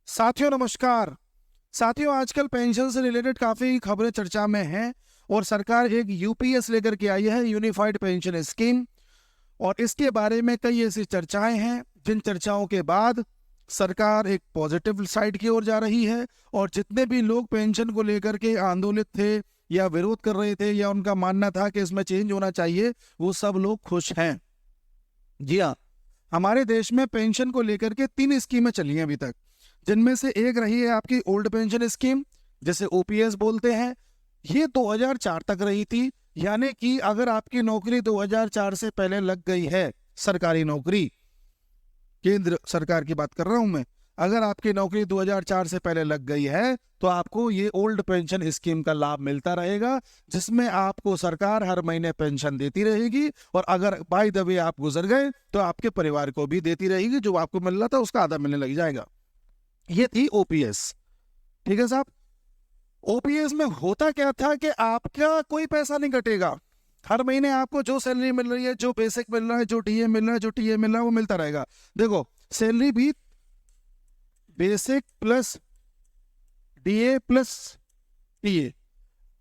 साथियों नमस्कार। साथियों आजकल पेंशन से रिलेटेड काफ़ी खबरें चर्चा में हैं और सरकार एक यूपीएस लेकर के आई है, यूनिफाइड पेंशन स्कीम। और इसके बारे में कई ऐसी चर्चाएं हैं जिन चर्चाओं के बाद सरकार एक पॉजिटिव साइड की ओर जा रही है। और जितने भी लोग पेंशन को लेकर के आंदोलित थे या विरोध कर रहे थे या उनका मानना था कि इसमें चेंज होना चाहिए, वो सब लोग खुश हैं। जी हाँ, हमारे देश में पेंशन को लेकर के 3 स्कीमें चली हैं अभी तक, जिनमें से एक रही है आपकी ओल्ड पेंशन स्कीम, जिसे ओपीएस बोलते हैं। ये 2004 तक रही थी, यानी कि अगर आपकी नौकरी 2004 से पहले लग गई है, सरकारी नौकरी, केंद्र सरकार की बात कर रहा हूं मैं, अगर आपकी नौकरी 2004 से पहले लग गई है तो आपको ये ओल्ड पेंशन स्कीम का लाभ मिलता रहेगा, जिसमें आपको सरकार हर महीने पेंशन देती रहेगी। और अगर बाय द वे आप गुजर गए तो आपके परिवार को भी देती रहेगी, जो आपको मिल रहा था उसका आधा मिलने लग जाएगा। ये थी ओपीएस। ठीक है साहब। ओपीएस में होता क्या था कि आपका कोई पैसा नहीं कटेगा, हर महीने आपको जो सैलरी मिल रही है, जो बेसिक मिल रहा है, जो डीए मिल रहा है, जो टीए मिल रहा है, वो मिलता रहेगा। देखो, सैलरी भी basic plus DA plus TA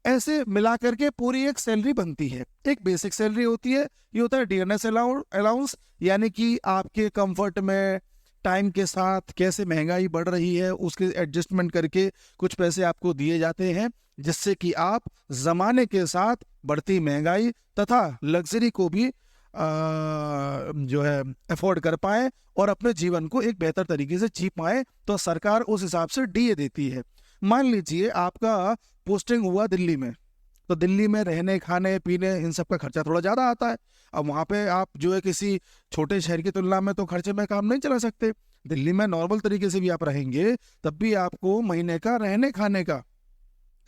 ऐसे मिला करके पूरी एक सैलरी बनती है। एक बेसिक सैलरी होती है, ये होता है डीएनएस अलाउंस, यानी कि आपके कंफर्ट में टाइम के साथ कैसे महंगाई बढ़ रही है उसके एडजस्टमेंट करके कुछ पैसे आपको दिए जाते हैं, जिससे कि आप जमाने के साथ बढ़ती महंगाई तथा लग्जरी को भी जो है अफोर्ड कर पाए और अपने जीवन को एक बेहतर तरीके से जी पाए। तो सरकार उस हिसाब से डीए देती है। मान लीजिए आपका पोस्टिंग हुआ दिल्ली में, तो दिल्ली में रहने खाने पीने इन सब का खर्चा थोड़ा ज़्यादा आता है। अब वहाँ पे आप जो है किसी छोटे शहर की तुलना में तो खर्चे में काम नहीं चला सकते। दिल्ली में नॉर्मल तरीके से भी आप रहेंगे तब भी आपको महीने का रहने खाने का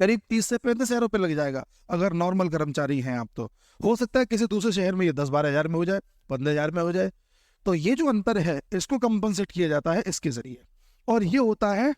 करीब 30 से 35 हजार रुपये लग जाएगा, अगर नॉर्मल कर्मचारी हैं आप। तो हो सकता है किसी दूसरे शहर में ये 10-12 हजार में हो जाए, 15 हजार में हो जाए। तो ये जो अंतर है इसको कंपनसेट किया जाता है इसके जरिए। और ये होता है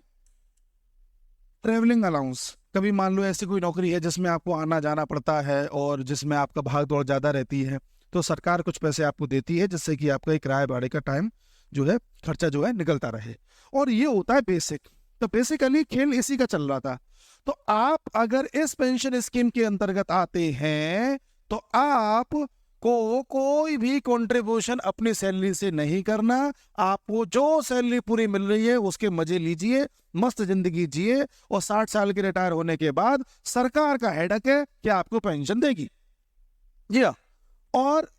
ट्रेवलिंग अलाउंस। कभी मान लो ऐसी कोई नौकरी है जिसमें आपको आना जाना पड़ता है और जिसमें आपका भाग दौड़ ज़्यादा रहती है, तो सरकार कुछ पैसे आपको देती है जिससे कि आपका एक किराए भाड़े का टाइम जो है खर्चा जो है निकलता रहे। और ये होता है बेसिक। तो बेसिकली खेल इसी का चल रहा था। तो आप अगर इस पेंशन स्कीम के अंतर्गत आते हैं तो आप को कोई भी कंट्रीब्यूशन अपनी सैलरी से नहीं करना। आपको जो सैलरी पूरी मिल रही है उसके मजे लीजिए, मस्त जिंदगी जिए, और 60 साल के रिटायर होने के बाद सरकार का हेडक है कि आपको पेंशन देगी। जी हाँ। और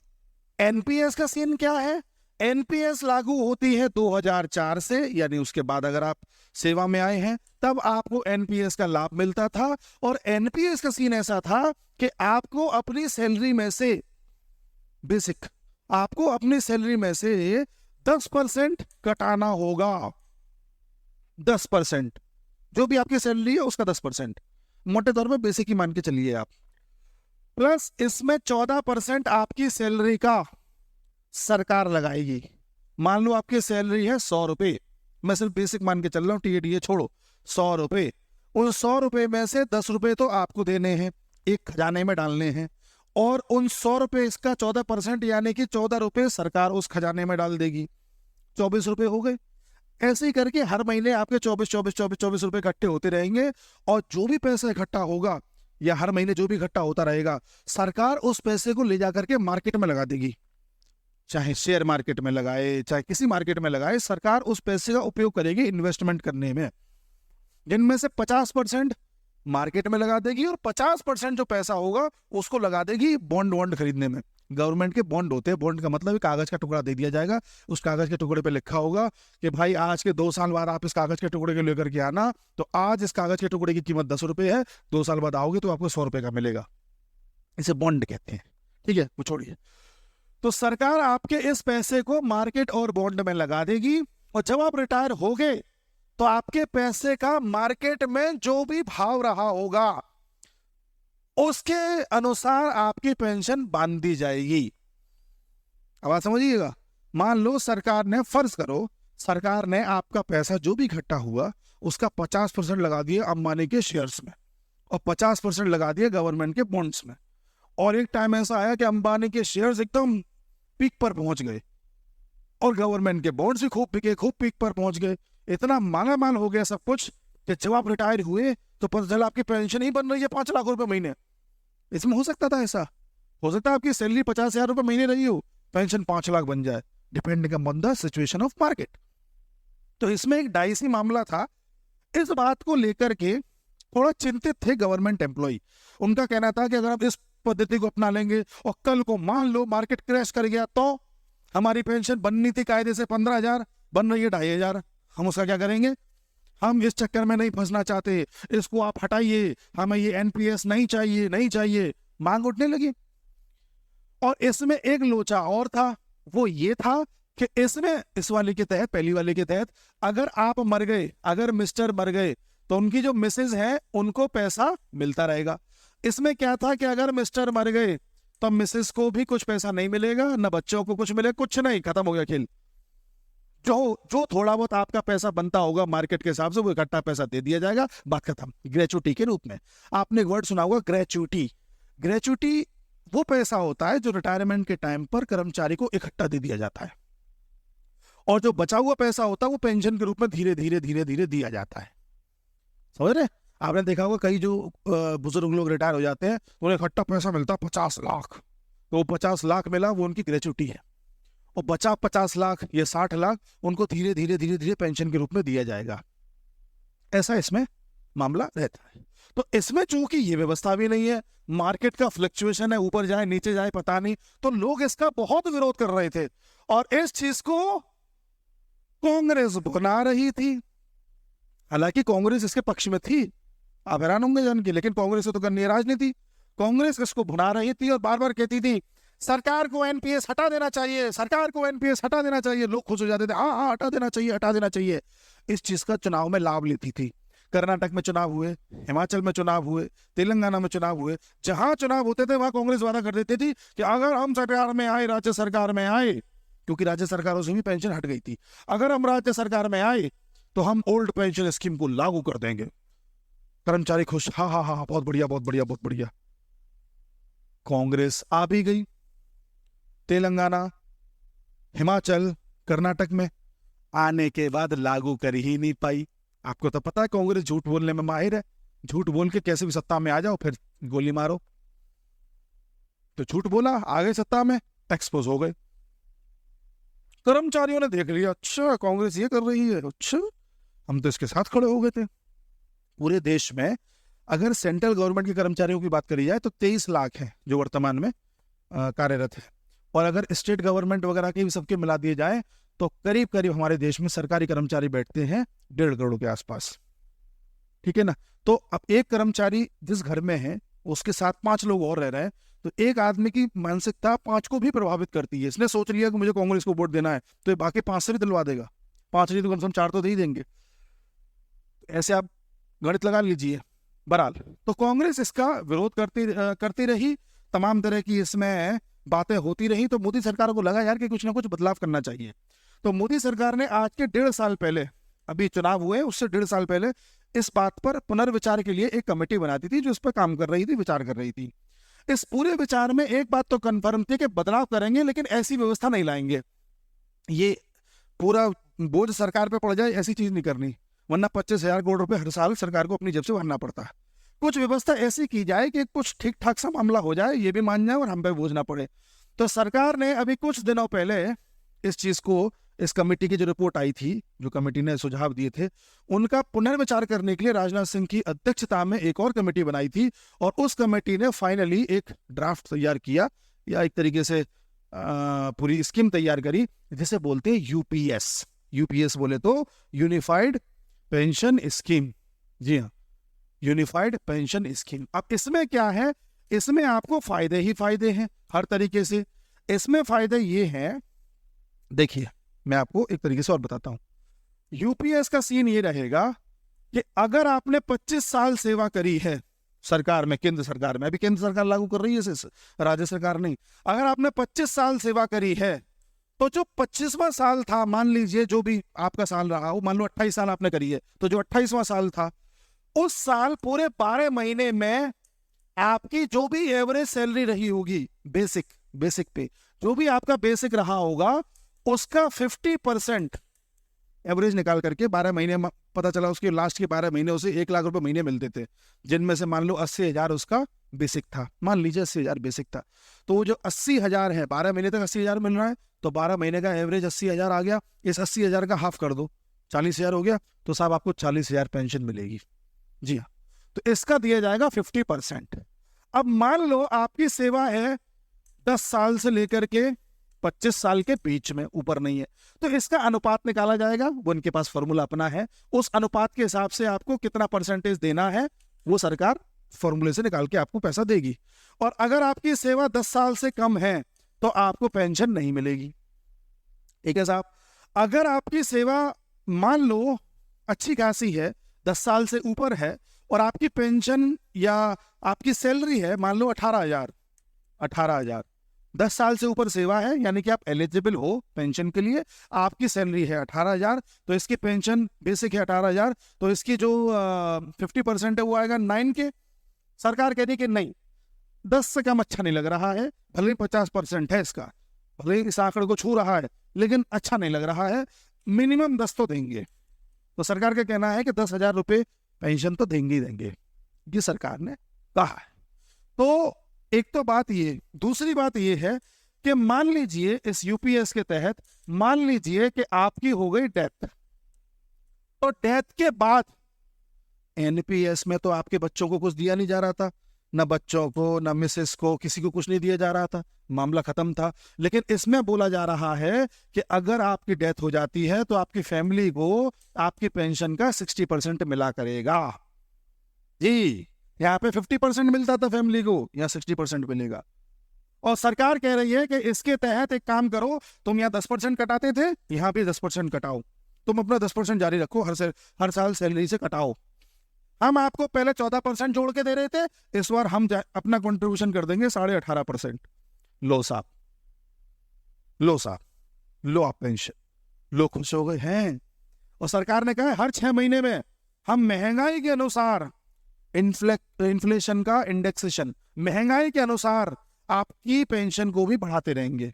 एनपीएस का सीन क्या है? एनपीएस लागू होती है 2004 से, यानी उसके बाद अगर आप सेवा में आए हैं तब आपको एनपीएस का लाभ मिलता था। और एनपीएस का सीन ऐसा था कि आपको अपनी सैलरी में से बेसिक, आपको अपनी सैलरी में से 10% कटाना होगा। 10%, जो भी आपकी सैलरी है उसका 10%, मोटे तौर पे बेसिक ही मान के चलिए आप। प्लस इसमें 14% आपकी सैलरी का सरकार लगाएगी। मान लो आपकी सैलरी है 100 रुपये, मैं सिर्फ बेसिक मान के चल रहा हूँ, टीए डीए छोड़ो, 100 रुपये। उन 100 रुपये में से 10 रुपये तो आपको देने हैं, एक खजाने में डालने हैं। और उन 100 रुपये इसका 14% यानी कि 14 रुपये सरकार उस खजाने में डाल देगी। 24 रुपये हो गए। ऐसे ही करके हर महीने आपके 24 रुपये इकट्ठे होते रहेंगे। और जो भी पैसा इकट्ठा होगा या हर महीने जो भी इकट्ठा होता रहेगा, सरकार उस पैसे को ले जाकर के मार्केट में लगा देगी। चाहे शेयर मार्केट में लगाए, चाहे किसी मार्केट में लगाए, सरकार उस पैसे का उपयोग करेगी इन्वेस्टमेंट करने में, जिनमें से 50% मार्केट में लगा देगी और 50% जो पैसा होगा उसको लगा देगी बॉन्ड वॉन्ड खरीदने में। गवर्नमेंट के बॉन्ड होते हैं, बॉन्ड का मतलब कागज का टुकड़ा दे दिया जाएगा। उस कागज के टुकड़े पे लिखा होगा कि भाई आज के 2 साल बाद आप इस कागज के टुकड़े को लेकर के आना, तो आज इस कागज के टुकड़े की कीमत 10 रुपये है, 2 साल बाद आओगे तो आपको 100 रुपये का मिलेगा। इसे बॉन्ड कहते हैं। ठीक है, वो छोड़िए। तो सरकार आपके इस पैसे को मार्केट और बॉन्ड में लगा देगी, और जब आप रिटायर हो गए तो आपके पैसे का मार्केट में जो भी भाव रहा होगा उसके अनुसार आपकी पेंशन बांध दी जाएगी। अब आप समझिएगा, मान लो सरकार ने, फर्ज करो सरकार ने आपका पैसा जो भी इकट्ठा हुआ उसका 50% लगा दिए अंबानी के शेयर्स में और 50% लगा दिए गवर्नमेंट के बॉन्ड्स में। और एक टाइम ऐसा आया कि अंबानी के शेयर्स एकदम पीक पर पहुंच गए और गवर्नमेंट के बॉन्ड्स भी खूब बिके, खूब पीक पर पहुंच गए। इतना माला माल हो गया सब कुछ कि जब आप रिटायर हुए तो पता चला आपकी पेंशन ही बन रही है 5 लाख रुपए महीने। इसमें हो सकता था ऐसा? हो सकता है आपकी सैलरी 50,000 रुपए महीने रही हो, पेंशन 5 लाख बन जाए, depending on the situation of market. तो इसमें एक डाइसी मामला था। इस बात को लेकर के थोड़ा चिंतित थे गवर्नमेंट एम्प्लॉय। उनका कहना था कि अगर आप इस पद्धति को अपना लेंगे और कल को मान लो मार्केट क्रैश कर गया तो हमारी पेंशन बननी थी कायदे से 15,000, बन रही है 2,500, हम उसका क्या करेंगे? हम इस चक्कर में नहीं फंसना चाहते, इसको आप हटाइए, हमें ये एनपीएस नहीं चाहिए, नहीं चाहिए, मांग उठने लगी। और इसमें एक लोचा और था, वो ये था कि इसमें इस वाले के तहत, पहली वाले के तहत, अगर आप मर गए, अगर मिस्टर मर गए तो उनकी जो मिसेज है उनको पैसा मिलता रहेगा। इसमें क्या था कि अगर मिस्टर मर गए तो मिसेज को भी कुछ पैसा नहीं मिलेगा, न बच्चों को कुछ मिलेगा, कुछ नहीं, खत्म हो गया खेल। जो थोड़ा बहुत आपका पैसा बनता होगा मार्केट के हिसाब से वो इकट्ठा पैसा दे दिया जाएगा, बात खत्म। ग्रेचुटी के रूप में आपने एक वर्ड सुना होगा, ग्रेचुटी। ग्रेचुटी वो पैसा होता है जो रिटायरमेंट के टाइम पर कर्मचारी को इकट्ठा दे दिया जाता है, और जो बचा हुआ पैसा होता है वो पेंशन के रूप में धीरे धीरे धीरे धीरे दिया जाता है। समझ रहे? आपने देखा होगा कई जो बुजुर्ग लोग रिटायर हो जाते हैं उन्हें इकट्ठा पैसा मिलता है 50 लाख, तो 50 लाख मिला वो उनकी ग्रेचुटी है, और बचा 50 लाख या 60 लाख उनको धीरे धीरे धीरे धीरे पेंशन के रूप में दिया जाएगा। ऐसा इसमें मामला रहता है। तो इसमें चूंकि ये व्यवस्था भी नहीं है, मार्केट का फ्लक्चुएशन है, ऊपर जाए नीचे जाए पता नहीं, तो लोग इसका बहुत विरोध कर रहे थे, और इस चीज को कांग्रेस बना रही थी। हालांकि कांग्रेस इसके पक्ष में थी, आप हैरान होंगे जान के, लेकिन कांग्रेस से तो करनी है राजनीति। कांग्रेस इसको भुना रही थी और बार बार कहती थी सरकार को एनपीएस हटा देना चाहिए, सरकार को एनपीएस हटा देना चाहिए। लोग खुश हो जाते थे, हाँ हाँ हटा देना चाहिए, हटा देना चाहिए। इस चीज का चुनाव में लाभ लेती थी। कर्नाटक में चुनाव हुए, हिमाचल में चुनाव हुए, तेलंगाना में चुनाव हुए, जहां चुनाव होते थे वहां कांग्रेस वादा कर देती थी कि अगर हम सरकार में आए, राज्य सरकार में आए, क्योंकि राज्य सरकारों से भी पेंशन हट गई थी, अगर हम राज्य सरकार में आए तो हम ओल्ड पेंशन स्कीम को लागू कर देंगे। कर्मचारी खुश, हाँ हाँ हाँ, बहुत बढ़िया बहुत बढ़िया बहुत बढ़िया। कांग्रेस आ भी गई तेलंगाना, हिमाचल, कर्नाटक में, आने के बाद लागू कर ही नहीं पाई। आपको तो पता है कांग्रेस झूठ बोलने में माहिर है, झूठ बोल के कैसे भी सत्ता में आ जाओ फिर गोली मारो। तो झूठ बोला, आ गए सत्ता में, एक्सपोज हो गए। कर्मचारियों ने देख लिया, अच्छा कांग्रेस ये कर रही है, अच्छा हम तो इसके साथ खड़े हो गए थे। पूरे देश में अगर सेंट्रल गवर्नमेंट के कर्मचारियों की बात करी जाए तो 23 लाख हैं जो वर्तमान में कार्यरत है, और अगर स्टेट गवर्नमेंट वगैरह के भी सबके मिला दिए जाए तो करीब करीब हमारे देश में सरकारी कर्मचारी बैठते हैं 1.5 करोड़ के आसपास। ठीक है ना? तो अब एक कर्मचारी जिस घर में है उसके साथ 5 लोग और रह रहे हैं, तो एक आदमी की मानसिकता 5 को भी प्रभावित करती है। इसने सोच लिया कि मुझे कांग्रेस को वोट देना है, तो ये बाकी 5 से भी दिलवा देगा, 5 नहीं तो कम से कम 4 तो दे ही देंगे। ऐसे आप गणित लगा लीजिए। बहरहाल तो कांग्रेस इसका विरोध करती रही, तमाम तरह की इसमें बातें होती रही। तो मोदी सरकार को लगा यार कि कुछ ना कुछ बदलाव करना चाहिए। तो मोदी सरकार ने आज के 1.5 साल पहले, अभी चुनाव हुए उससे 1.5 साल पहले, इस बात पर पुनर्विचार के लिए एक कमेटी बनाती थी जो इस पर काम कर रही थी, विचार कर रही थी। इस पूरे विचार में एक बात तो कन्फर्म थी कि बदलाव करेंगे लेकिन ऐसी व्यवस्था नहीं लाएंगे, ये पूरा बोझ सरकार पे पड़ जाए ऐसी चीज नहीं करनी, वरना 25,000 करोड़ रुपए हर साल सरकार को अपनी जेब से भरना पड़ता है। कुछ व्यवस्था ऐसी की जाए कि कुछ ठीक ठाक सा मामला हो जाए, ये भी मान जाए और हम पे बोझ ना पड़े। तो सरकार ने अभी कुछ दिनों पहले इस चीज को, इस कमेटी की जो रिपोर्ट आई थी, जो कमेटी ने सुझाव दिए थे, उनका पुनर्विचार करने के लिए राजनाथ सिंह की अध्यक्षता में एक और कमेटी बनाई थी, और उस कमेटी ने फाइनली एक ड्राफ्ट तैयार किया, या एक तरीके से पूरी स्कीम तैयार करी, जिसे बोलते हैं यूपीएस। यूपीएस बोले तो यूनिफाइड पेंशन स्कीम। जी हाँ, यूनिफाइड पेंशन स्कीम। अब इसमें क्या है, इसमें आपको फायदे ही फायदे हैं हर तरीके से। इसमें फायदे ये हैं, देखिए मैं आपको एक तरीके से और बताता हूं। यूपीएस का सीन ये रहेगा कि अगर आपने 25 साल सेवा करी है सरकार में, केंद्र सरकार में, अभी केंद्र सरकार लागू कर रही है इसे, राज्य सरकार नहीं, अगर आपने 25 साल सेवा करी है तो जो 25वां साल था, मान लीजिए जो भी आपका साल रहा हो, मान लो 28 साल आपने करी है, तो जो 28वां साल था उस साल पूरे 12 महीने में आपकी जो भी एवरेज सैलरी रही होगी, बेसिक पे जो भी आपका बेसिक रहा होगा, उसका 50% एवरेज निकाल करके 12 महीने पता चला उसके लास्ट के 12 महीने उसे 1 लाख रुपए महीने मिलते थे, जिनमें से मान लो 80,000 उसका बेसिक था, मान लीजिए 80,000 बेसिक था। तो वो जो 80,000 है, 12 महीने तक 80,000 मिल रहा है, तो 12 महीने का एवरेज 80,000 आ गया। इस 80,000 का हाफ कर दो, 40,000 हो गया, तो साहब आपको 40,000 पेंशन मिलेगी। जी हाँ, तो इसका दिया जाएगा 50%। अब मान लो आपकी सेवा है 10 साल से लेकर के 25 साल के बीच में, ऊपर नहीं है, तो इसका अनुपात निकाला जाएगा। वो उनके पास फॉर्मूला अपना है, उस अनुपात के हिसाब से आपको कितना परसेंटेज देना है वो सरकार फॉर्मूले से निकाल के आपको पैसा देगी। और अगर आपकी सेवा 10 साल से कम है तो आपको पेंशन नहीं मिलेगी। ठीक है साहब, अगर आपकी सेवा मान लो अच्छी खासी है, 10 साल से ऊपर है, और आपकी पेंशन या आपकी सैलरी है मान लो 18,000, 10 साल से ऊपर सेवा है, यानी कि आप एलिजिबल हो पेंशन के लिए, आपकी सैलरी है 18,000, तो इसकी पेंशन बेसिक है 18,000, तो इसकी जो 50% है वो आएगा 9 के। सरकार कह रही है कि नहीं, 10 से कम अच्छा नहीं लग रहा है, भले ही 50% है इसका, भले ही इस आंकड़े को छू रहा है, लेकिन अच्छा नहीं लग रहा है, मिनिमम 10 तो देंगे। तो सरकार का कहना है कि 10,000 रुपये पेंशन तो देंगे ही देंगे, ये सरकार ने कहा है। तो एक तो बात ये, दूसरी बात ये है कि मान लीजिए इस यूपीएस के तहत मान लीजिए कि आपकी हो गई डेथ, तो डेथ के बाद एनपीएस में तो आपके बच्चों को कुछ दिया नहीं जा रहा था, न बच्चों को न मिसेस को, किसी को कुछ नहीं दिया जा रहा था, मामला खत्म था। लेकिन इसमें बोला जा रहा है कि अगर आपकी डेथ हो जाती है तो आपकी फैमिली को आपकी पेंशन का 60% मिला करेगा। जी, यहाँ पे 50% मिलता था फैमिली को, यहाँ 60% मिलेगा। और सरकार कह रही है कि इसके तहत एक काम करो, तुम यहाँ 10% कटाते थे, यहाँ भी 10% कटाओ, तुम अपना 10% जारी रखो, हर साल सैलरी से कटाओ। हम आपको पहले 14% जोड़ के दे रहे थे, इस बार हम अपना कंट्रीब्यूशन कर देंगे 18.5%। लो साहब, लो आप पेंशन, लोग खुश हो गए हैं। और सरकार ने कहा हर 6 महीने में हम महंगाई के अनुसार इन्फ्लेशन का इंडेक्सेशन, महंगाई के अनुसार आपकी पेंशन को भी बढ़ाते रहेंगे।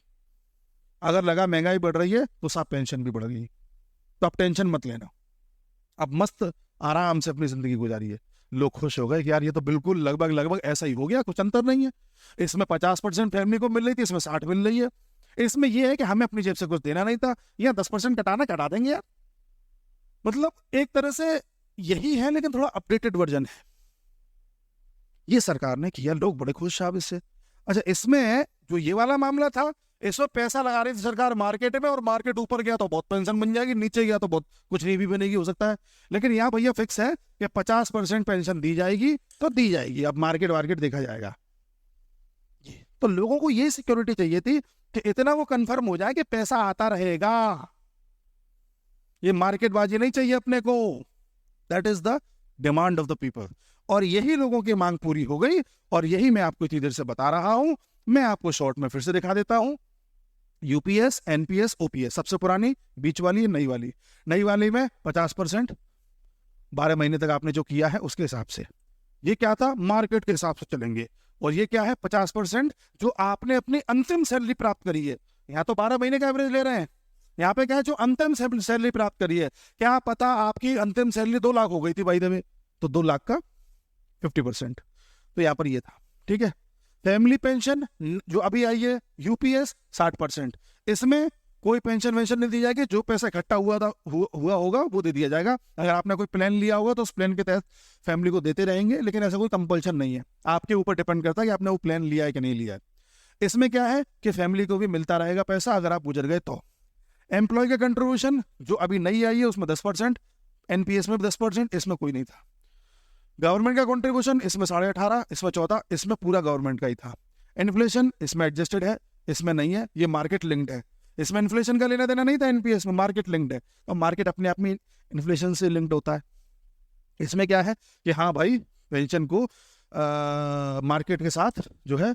अगर लगा महंगाई बढ़ रही है तो साहब पेंशन भी बढ़ गई, तो आप टेंशन मत लेना, अब मस्त आराम से अपनी जिंदगी गुजारिए। लोग खुश हो गए कि यार ये तो बिल्कुल लगभग ऐसा ही हो गया, कुछ अंतर नहीं है। इसमें 50% फैमिली को मिल रही थी, इसमें 60 मिल रही है। इसमें यह है कि हमें अपनी जेब से कुछ देना नहीं था, यहाँ 10% कटा देंगे यार। मतलब एक तरह से यही है, लेकिन थोड़ा अपडेटेड वर्जन है। ये सरकार ने किया, लोग बड़े खुश साहब इससे। अच्छा, इसमें जो ये वाला मामला था, इसमें पैसा लगा रही थी सरकार मार्केट में, और मार्केट ऊपर गया तो बहुत पेंशन बन जाएगी, नीचे गया तो बहुत कुछ नहीं भी बनेगी, हो सकता है। लेकिन यहाँ भैया फिक्स है कि 50% पेंशन दी जाएगी तो दी जाएगी, अब मार्केट देखा जाएगा। तो लोगों को ये सिक्योरिटी चाहिए थी कि इतना वो कंफर्म हो जाए कि पैसा आता रहेगा, ये मार्केटबाजी नहीं चाहिए अपने को। That is the demand of the people. और यही लोगों की मांग पूरी हो गई, और यही मैं आपको इतनी देर से बता रहा हूं। मैं आपको शॉर्ट में फिर से दिखा देता हूं। यूपीएस, एनपीएस, ओपीएस, सबसे पुरानी, बीच वाली, नई वाली। नई वाली में 50% 12 महीने तक आपने जो किया है उसके हिसाब से, ये क्या था, मार्केट के हिसाब से चलेंगे। और ये क्या है, 50% जो आपने अपनी अंतिम सैलरी प्राप्त करी है। यहाँ तो 12 महीने का एवरेज ले रहे हैं, यहाँ पे क्या है, जो अंतिम सैलरी प्राप्त करी है। क्या पता आपकी अंतिम सैलरी 2 लाख हो गई थी बाय द वे, तो 2 लाख का 50%, तो यहाँ पर ये था। ठीक है, फैमिली पेंशन जो अभी आई है यूपीएस 60%, इसमें कोई पेंशन वेंशन नहीं दी जाएगी, जो पैसा इकट्ठा हुआ होगा वो दे दिया जाएगा। अगर आपने कोई प्लान लिया होगा तो उस प्लान के तहत फैमिली को देते रहेंगे, लेकिन ऐसा कोई कंपल्शन नहीं है, आपके ऊपर डिपेंड करता है कि आपने वो प्लान लिया है कि नहीं लिया है। इसमें क्या है कि फैमिली को भी मिलता रहेगा पैसा अगर आप गुजर गए तो। एम्प्लॉय का कंट्रीब्यूशन जो अभी नई आई है उसमें 10%, एनपीएस में 10%, इसमें कोई नहीं था। गवर्नमेंट का कंट्रीब्यूशन इसमें 18.5%, इसमें 14%, इसमें पूरा गवर्नमेंट का ही था। इन्फ्लेशन इसमें एडजस्टेड है, इसमें नहीं है, ये मार्केट लिंक्ड है। इसमें इन्फ्लेशन का लेना देना नहीं था, एनपीएस में मार्केट लिंक्ड है, और मार्केट अपने आप में इन्फ्लेशन से लिंक्ड होता है। इसमें क्या है कि हाँ भाई, पेंशन को मार्केट के साथ जो है,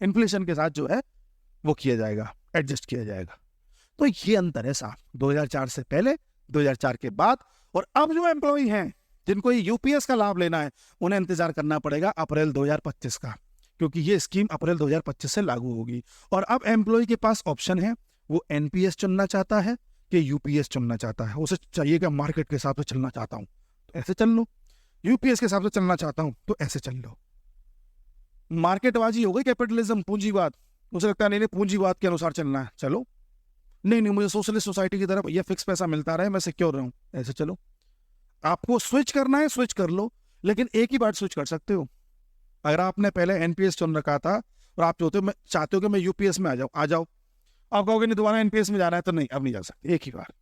इन्फ्लेशन के साथ जो है वो किया जाएगा, एडजस्ट किया जाएगा। तो ये अंतर है साहब, 2004 से पहले, 2004 के बाद। और अब जो एम्प्लॉई हैं जिनको ये यूपीएस का लाभ लेना है, उन्हें इंतजार करना पड़ेगा अप्रैल 2025 का, क्योंकि ये स्कीम अप्रैल 2025 से लागू होगी। और अब एम्प्लॉय के पास ऑप्शन है, वो एनपीएस चुनना चाहता है कि यूपीएस चुनना चाहता है, उसे चाहिए कि मार्केट के हिसाब से चलना चाहता हूँ तो ऐसे चल लो, यूपीएस के हिसाब से चलना चाहता हूँ तो ऐसे चल लो। मार्केटबाजी हो गई, कैपिटलिज्म, पूंजीवाद। उसे लगता है नहीं नहीं पूंजीवाद के अनुसार चलना है, चलो। नहीं नहीं मुझे सोशलिस्ट सोसाइटी की तरफ ये फिक्स पैसा मिलता रहे, मैं सिक्योर रहूं, ऐसे चलो। आपको स्विच करना है स्विच कर लो, लेकिन एक ही बार स्विच कर सकते हो। अगर आपने पहले एनपीएस चुन रखा था और आप चाहते हो कि मैं यूपीएस में आ जाओ, आप कहोगे नहीं दोबारा एनपीएस में जाना है, तो नहीं अब नहीं जा सकते, एक ही बार।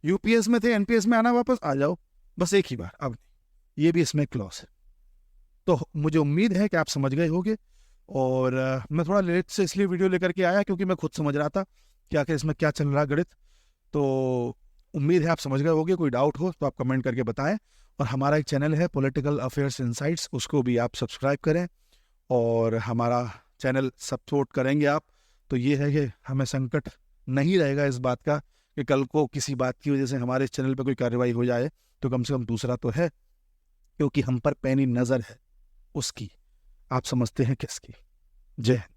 यूपीएस में थे, एनपीएस में आना, वापस आ जाओ, बस एक ही बार, अब नहीं। ये भी इसमें क्लॉज है। तो मुझे उम्मीद है कि आप समझ गए होंगे। और मैं थोड़ा लेट से इसलिए वीडियो लेकर के आया क्योंकि मैं खुद समझ रहा था कि आखिर इसमें क्या चल रहा है गणित। तो उम्मीद है आप समझ गए होंगे। कोई डाउट हो तो आप कमेंट करके बताएं। और हमारा एक चैनल है पॉलिटिकल अफेयर्स इनसाइट्स, उसको भी आप सब्सक्राइब करें और हमारा चैनल सपोर्ट करेंगे आप, तो ये है कि हमें संकट नहीं रहेगा इस बात का कि कल को किसी बात की वजह से हमारे इस चैनल पर कोई कार्रवाई हो जाए, तो कम से कम दूसरा तो है, क्योंकि हम पर पैनी नज़र है उसकी, आप समझते हैं किसकी। जय हिंद।